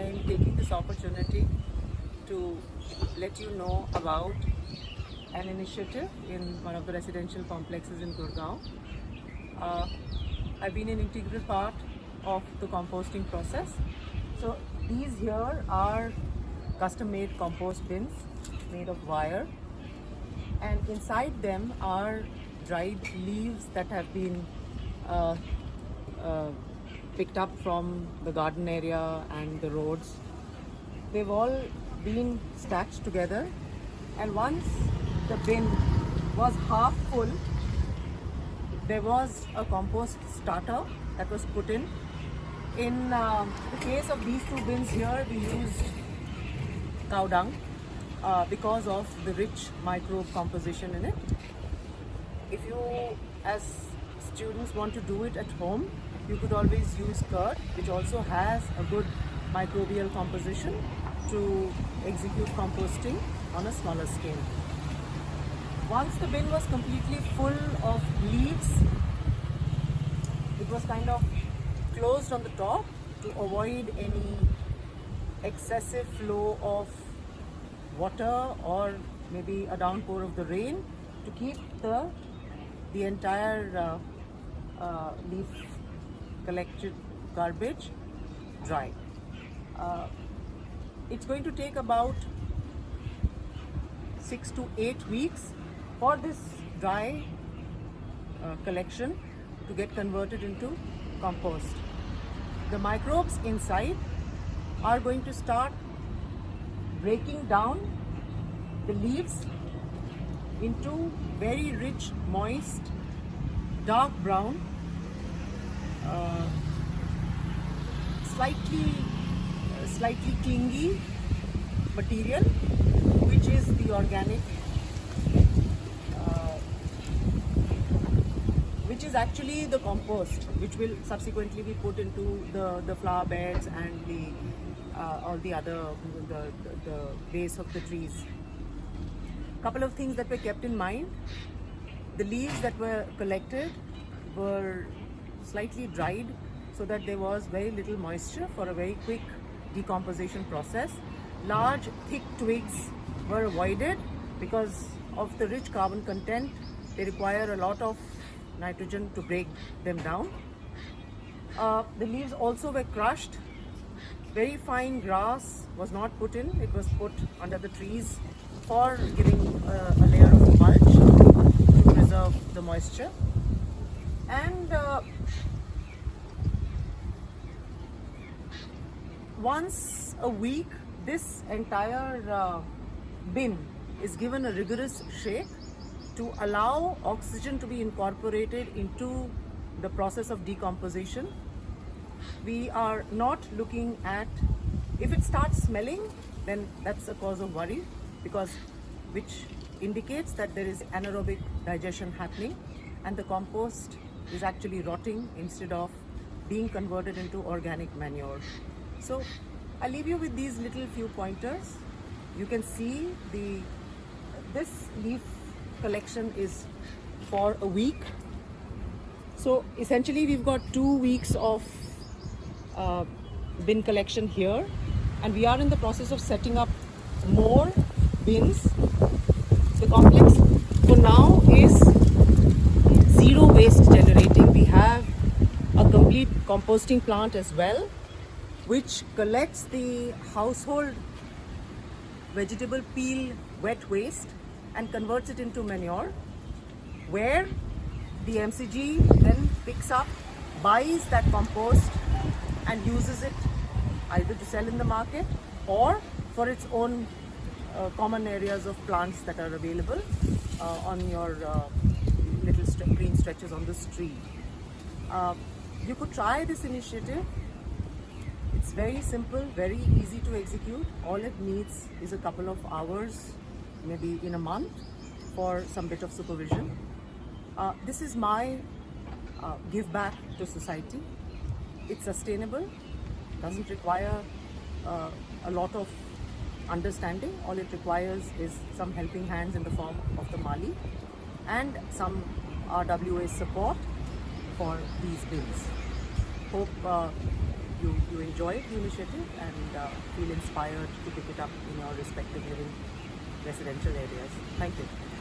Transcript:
I'm taking this opportunity to let you know about an initiative in one of the residential complexes in Gurgaon. I've been an integral part of the composting process. So these here are custom-made compost bins made of wire, and inside them are dried leaves that have been picked up from the garden area and the roads. They've all been stacked together, and once the bin was half full, there was a compost starter that was put in. In the case of these two bins here, we used cow dung because of the rich microbe composition in it. If you as students want to do it at home, you could always use curd, which also has a good microbial composition, to execute composting on a smaller scale. Once the bin was completely full of leaves, it was kind of closed on the top to avoid any excessive flow of water or maybe a downpour of the rain, to keep the entire leaf collected garbage dry. It's going to take about 6 to 8 weeks for this dry collection to get converted into compost. The microbes inside are going to start breaking down the leaves into very rich, moist, dark brown, slightly clingy material, which is the organic, which is actually the compost, which will subsequently be put into the flower beds and the all the other the base of the trees. Couple of things that were kept in mind: the leaves that were collected were slightly dried so that there was very little moisture for a very quick decomposition process. Large, thick twigs were avoided because of the rich carbon content. They require a lot of nitrogen to break them down. The leaves also were crushed. Very fine grass was not put in. It was put under the trees for giving a layer of mulch to preserve the moisture. And once a week, this entire bin is given a rigorous shake to allow oxygen to be incorporated into the process of decomposition. We are not looking at, if it starts smelling, then that's a cause of worry, which indicates that there is anaerobic digestion happening and the compost is actually rotting instead of being converted into organic manure. So I'll leave you with these little few pointers. You can see this leaf collection is for a week. So essentially we've got 2 weeks of bin collection here, and we are in the process of setting up more bins. The complex for now is zero waste generating. We have a complete composting plant as well, which collects the household vegetable peel wet waste and converts it into manure, where the MCG then picks up, buys that compost and uses it either to sell in the market or for its own common areas of plants that are available on your little green stretches on the street. You could try this initiative. It's very simple, very easy to execute. All it needs is a couple of hours, maybe in a month, for some bit of supervision. This is my give back to society. It's sustainable, doesn't require a lot of understanding. All it requires is some helping hands in the form of the Mali and some RWA support for these bins. Hope you enjoyed the initiative and feel inspired to pick it up in your respective living residential areas. Thank you.